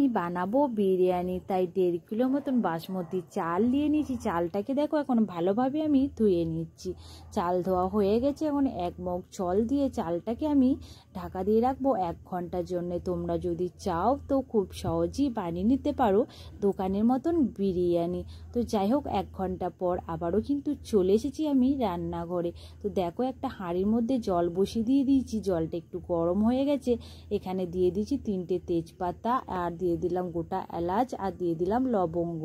আমি বানাবো বিরিয়ানি, তাই 1.5 কিলো মতন বাসমতি চাল নিয়ে নিয়েছি। চালটাকে দেখো এখন ভালোভাবে আমি ধুয়ে নিচ্ছি। চাল ধোয়া হয়ে গেছে। এখন 1 মগ জল দিয়ে চালটাকে আমি ঢাকা দিয়ে রাখবো 1 ঘন্টার জন্য। তোমরা যদি চাও তো খুব সহজেই বানিয়ে নিতে পারো দোকানের মতন বিরিয়ানি। তো যাই হোক 1 ঘন্টা পর আবারও কিন্তু চলে এসেছি আমি রান্নাঘরে। তো দেখো একটা হাঁড়ির মধ্যে জল বসিয়ে দিয়ে দিয়েছি। জলটা একটু গরম হয়ে গেছে। এখানে দিয়ে দিয়েছি 3টে তেজপাতা, আর দিয়ে দিলাম গোটা এলাচ, আর দিয়ে দিলাম লবঙ্গ।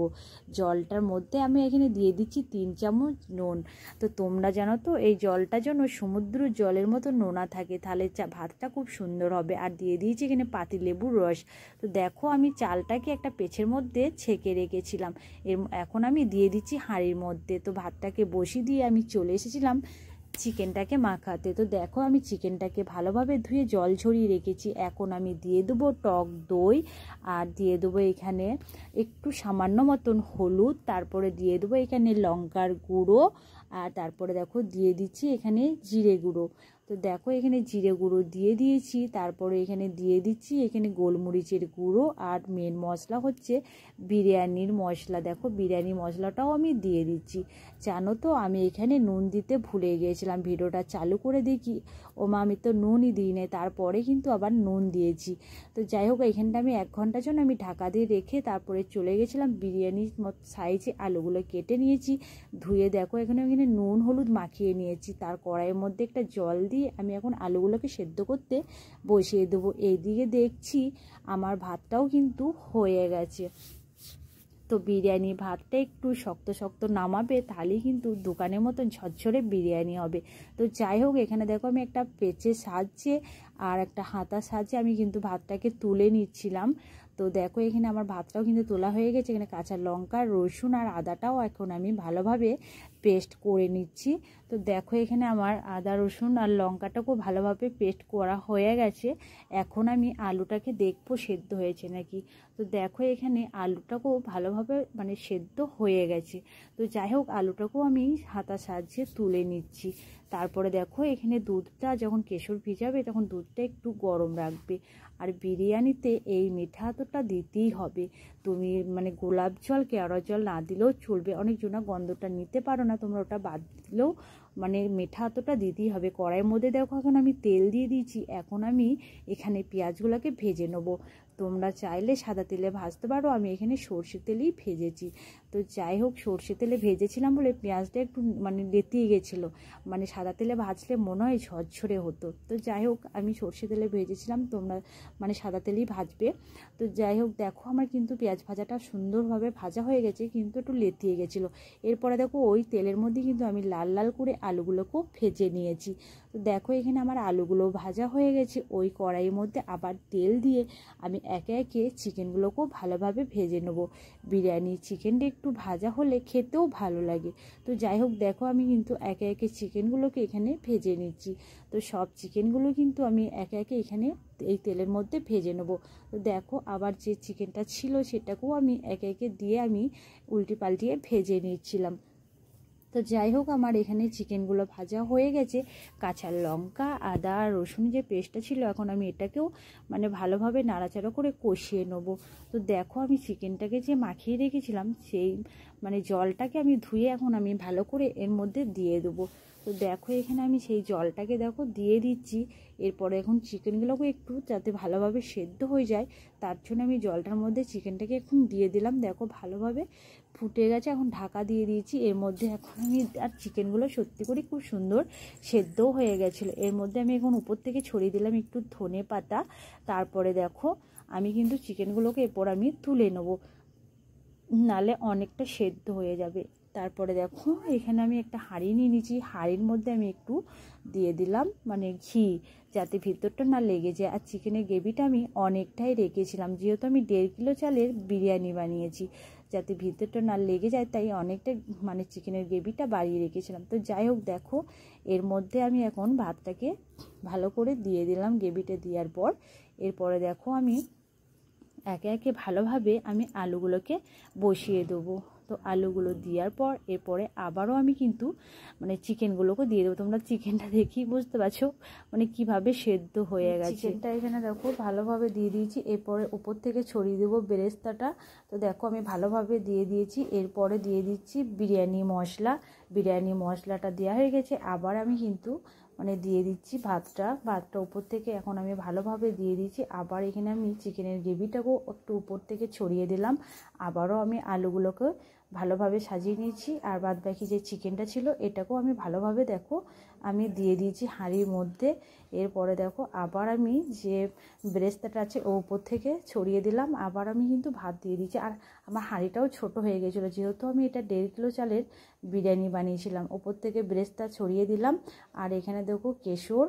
জলটার মধ্যে আমি এখানে দিয়ে দিচ্ছি 3 চামচ নুন। তো তোমরা জানো তো এই জলটা যেন সমুদ্র জলের মতো নোনা থাকে, তাহলে ভাতটা খুব সুন্দর হবে। আর দিয়ে দিয়েছি এখানে পাতিলেবুর রস। তো দেখো আমি চালটাকে একটা পেছের মধ্যে ছেঁকে রেখেছিলাম। এখন আমি দিয়ে দিচ্ছি হাঁড়ির মধ্যে। তো ভাতটাকে বসিয়ে দিয়ে আমি চলে এসেছিলাম চিকেনটাকে মাখাতে। তো দেখো আমি চিকেনটাকে ভালোভাবে ধুয়ে জল ঝরিয়ে রেখেছি। এখন আমি দিয়ে দেবো টক দই, আর দিয়ে দেবো এখানে একটু সামান্য মতন হলুদ, তারপরে দিয়ে দেবো এখানে লঙ্কার গুঁড়ো, আর তারপরে দেখো দিয়ে দিচ্ছি এখানে জিরে গুঁড়ো। তো দেখো এখানে জিরে গুঁড়ো দিয়ে দিয়েছি। তারপরে এখানে দিয়ে দিচ্ছি এখানে গোলমরিচের গুঁড়ো, আর মেন মশলা হচ্ছে বিরিয়ানির মশলা। দেখো বিরিয়ানি মশলাটাও আমি দিয়ে দিচ্ছি। জানো তো আমি এখানে নুন দিতে ভুলে গিয়েছিলাম। ভিডিওটা চালু করে দেখি ওমা আমি তো নুনই দিই নাই, তারপরে কিন্তু আবার নুন দিয়েছি। তো যাই হোক এখানটা আমি 1 ঘন্টার জন্য আমি ঢাকা দিয়ে রেখে তারপরে চলে গেছিলাম বিরিয়ানির সাইজে আলুগুলো কেটে নিয়েছি ধুয়ে। দেখো এখানে নুন হলুদ মাখিয়ে নিয়েছি। তার কড়াইয়ের মধ্যে একটা জল দিয়ে আমি এখন আলুগুলোকে সেদ্ধ করতে বসিয়ে দেবো। এইদিকে দেখছি আমার ভাতটাও কিন্তু হয়ে গেছে। তো বিরিয়ানি ভাতটা একটু শক্ত শক্ত নামাবে, তাহলেই কিন্তু দোকানের মতন ঝরঝরে বিরিয়ানি হবে। তো যাই হোক এখানে দেখো আমি একটা পেঁচের সাহায্যে আর একটা হাতার সাহায্যে আমি কিন্তু ভাতটাকে তুলে নিচ্ছিলাম। তো দেখো এখানে আমার ভাতটাও কিন্তু তোলা হয়ে গেছে। এখানে কাঁচা লঙ্কা, রসুন আর আদাটাও এখন আমি ভালোভাবে পেস্ট করে নিচ্ছি। তো দেখো এখানে আমার আদা রসুন আর লঙ্কাটাকেও ভালোভাবে পেস্ট করা হয়ে গেছে। এখন আমি আলুটাকে দেখবো সেদ্ধ হয়েছে নাকি। তো দেখো এখানে আলুটাকেও ভালোভাবে সেদ্ধ হয়ে গেছে। তো যাই হোক আলুটাকেও আমি হাতার সাহায্যে তুলে নিচ্ছি। তারপরে দেখো এখানে দুধটা যখন কেশর ভিজাবে তখন দুধটা একটু গরম রাখবে। আর বিরিয়ানিতে এই মিঠা আতরটা দিতেই হবে। তুমি গোলাপ জল কেওড়া জল না দিলেও চলবে। অনেকজনা গন্ধটা নিতে পারো না, তোমরা ওটা বাদ দিলেও মিঠা আতরটা দিতেই হবে। কড়াইয়ের মধ্যে দেখো এখন আমি তেল দিয়ে দিয়েছি। এখন আমি এখানে পেঁয়াজগুলোকে ভেজে নেবো। তোমরা চাইলে সাদা তেলে ভাজতে পারো, আমি এখানে সর্ষে তেলেই ভেজেছি। তো যাই হোক সর্ষে তেলে ভেজেছিলাম বলে পেঁয়াজটা একটু লেতিয়ে গেছিলো। সাদা তেলে ভাজলে মনে হয় ঝরঝরে হতো। তো যাই হোক আমি সর্ষে তেলে ভেজেছিলাম, তোমরা সাদা তেলেই ভাজবে। তো যাই হোক দেখো আমার কিন্তু পেঁয়াজ ভাজাটা সুন্দরভাবে ভাজা হয়ে গেছে, কিন্তু একটু লেতিয়ে গেছিলো। এরপরে দেখো ওই তেলের মধ্যে কিন্তু আমি লাল লাল করে আলুগুলোকেও ভেজে নিয়েছি। তো দেখো এখানে আমার আলুগুলো ভাজা হয়ে গেছে। ওই কড়াইয়ের মধ্যে আবার তেল দিয়ে আমি একে একে চিকেনগুলোকেও ভালোভাবে ভেজে নেবো। বিরিয়ানি চিকেনটা একটু ভাজা হলে খেতেও ভালো লাগে। তো যাই হোক দেখো আমি কিন্তু একে একে চিকেনগুলোকে এখানে ভেজে নিচ্ছি। তো সব চিকেনগুলো কিন্তু আমি একে একে এখানে এই তেলের মধ্যে ভেজে নেবো। তো দেখো আবার যে চিকেনটা ছিল সেটাকেও আমি একে একে দিয়ে আমি উল্টে পাল্টিয়ে ভেজে নিচ্ছিলাম। তো যাই হোক আমার এখানে চিকেনগুলো ভাজা হয়ে গেছে। কাঁচা লঙ্কা আদা রসুন যে পেস্টটা ছিল এখন আমি এটাকেও ভালোভাবে নাড়াচাড়া করে কষিয়ে নেবো। তো দেখো আমি চিকেনটাকে যে মাখিয়ে রেখেছিলাম সেই জলটাকে আমি ধুয়ে এখন আমি ভালো করে এর মধ্যে দিয়ে দেবো। তো দেখো এখানে আমি সেই জলটাকে দেখো দিয়ে দিচ্ছি। এরপরে এখন চিকেনগুলোকে একটু যাতে ভালোভাবে সেদ্ধ হয়ে যায় তার জন্য আমি জলটার মধ্যে চিকেনটাকে এখন দিয়ে দিলাম। দেখো ভালোভাবে ফুটে গেছে, এখন ঢাকা দিয়ে দিয়েছি। এর মধ্যে এখন আমি আর চিকেনগুলো সত্যি করে খুব সুন্দর সেদ্ধও হয়ে গেছিলো। এর মধ্যে আমি এখন উপর থেকে ছড়িয়ে দিলাম একটু ধনে পাতা। তারপরে দেখো আমি কিন্তু চিকেনগুলোকে এরপর আমি তুলে নেবো, নালে অনেকটা সেদ্ধ হয়ে যাবে। তারপরে দেখো এখানে আমি একটা হাঁড়ি নিয়ে নিয়েছি। হাঁড়ির মধ্যে আমি একটু দিয়ে দিলাম ঘি, যাতে ভিতরটা না লেগে যায়। আর চিকেনের গ্রেভিটা আমি অনেকটাই রেখেছিলাম, যেহেতু আমি 1.5 কিলো চালের বিরিয়ানি বানিয়েছি, যাতে ভিতরটা না লেগে যায় তাই অনেকটা চিকেনের গ্রেভিটা বাড়িয়ে রেখেছিলাম। তো যাই হোক দেখো এর মধ্যে আমি এখন ভাতটাকে ভালো করে দিয়ে দিলাম গ্রেভিটা দেওয়ার পর। এরপরে দেখো আমি একে একে ভালোভাবে আমি আলুগুলোকে বসিয়ে দেবো। তো আলুগুলো দেওয়ার পর এরপরে আবারও আমি কিন্তু মানে চিকেনগুলোকে দিয়ে দেবো। তোমরা চিকেনটা দেখি বুঝতে পারছো মানে কিভাবে সেদ্ধ হয়ে গেছে। চিকেনটা এখানে দেখো ভালোভাবে দিয়ে দিয়েছি। এরপরে উপর থেকে ছড়িয়ে দেবো বেরেস্তাটা। তো দেখো আমি ভালোভাবে দিয়ে দিয়েছি। এরপরে দিয়ে দিচ্ছি বিরিয়ানি মশলা। বিরিয়ানি মশলাটা দেওয়া হয়ে গেছে। আবার আমি কিন্তু মানে দিয়ে দিচ্ছি ভাতটা উপর থেকে এখন আমি ভালোভাবে দিয়ে দিচ্ছি। আবার এখানে আমি চিকেনের গ্রেভিটাকেও একটু উপর থেকে ছড়িয়ে দিলাম। আবারও আমি আলুগুলোকে ভালোভাবে সাজিয়ে নিয়েছি। আর বাদ বাকি যে চিকেনটা ছিল এটাকেও আমি ভালোভাবে দেখো আমি দিয়ে দিয়েছি হাঁড়ির মধ্যে। এরপরে দেখো আবার আমি যে বেরেস্তাটা আছে ও উপর থেকে ছড়িয়ে দিলাম। আবার আমি কিন্তু ভাত দিয়ে দিচ্ছি। আর আমার হাঁড়িটাও ছোট হয়ে গেছিলো, যেহেতু আমি এটা 1.5 কিলো চালের বিরিয়ানি বানিয়েছিলাম। ওপর থেকে বেরেস্তা ছড়িয়ে দিলাম। আর এখানে দেখো কেশর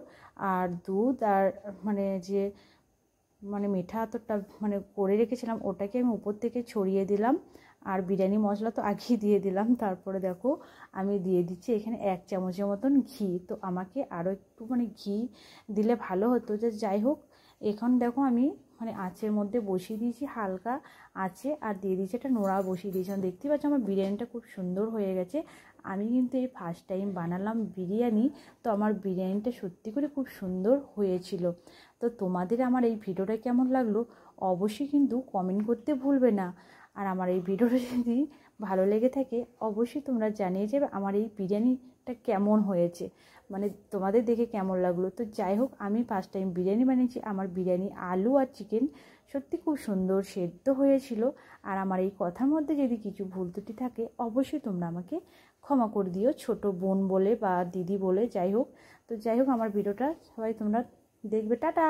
আর দুধ আর মানে যে মানে মিঠা আতরটা মানে করে রেখেছিলাম ওটাকে আমি উপর থেকে ছড়িয়ে দিলাম। আর বিরিয়ানি মশলা তো আগেই দিয়ে দিলাম। তারপরে দেখো আমি দিয়ে দিচ্ছি এখানে 1 চামচের মতন ঘি। তো আমাকে আরও একটু মানে ঘি দিলে ভালো হতো, যে যাই হোক। এখন দেখো আমি মানে আঁচের মধ্যে বসিয়ে দিয়েছি হালকা আঁচে, আর দিয়ে দিয়েছি একটা নোড়া বসিয়ে দিয়েছিলাম। দেখতে পাচ্ছ আমার বিরিয়ানিটা খুব সুন্দর হয়ে গেছে। আমি কিন্তু এই ফার্স্ট টাইম বানালাম বিরিয়ানি, তো আমার বিরিয়ানিটা সত্যি করে খুব সুন্দর হয়েছিল। তো তোমাদের আমার এই ভিডিওটা কেমন লাগলো অবশ্যই কিন্তু কমেন্ট করতে ভুলবে না। আর আমার এই ভিডিওটা যদি ভালো লেগে থাকে অবশ্যই তোমরা জানিয়ে যাবে আমার এই বিরিয়ানিটা কেমন হয়েছে, মানে তোমাদের দেখে কেমন লাগলো। তো যাই হোক, আমি ফার্স্ট টাইম বিরিয়ানি বানিয়েছি। আমার বিরিয়ানি আলু আর চিকেন সত্যি খুব সুন্দর সেদ্ধ হয়েছিল। আর আমার এই কথার মধ্যে যদি কিছু ভুল ত্রুটি থাকে অবশ্যই তোমরা আমাকে ক্ষমা করে দিও, ছোট বোন বলে বা দিদি বলে, যাই হোক। তো যাই হোক, আমার ভিডিওটা সবাই তোমরা দেখবে। টাটা।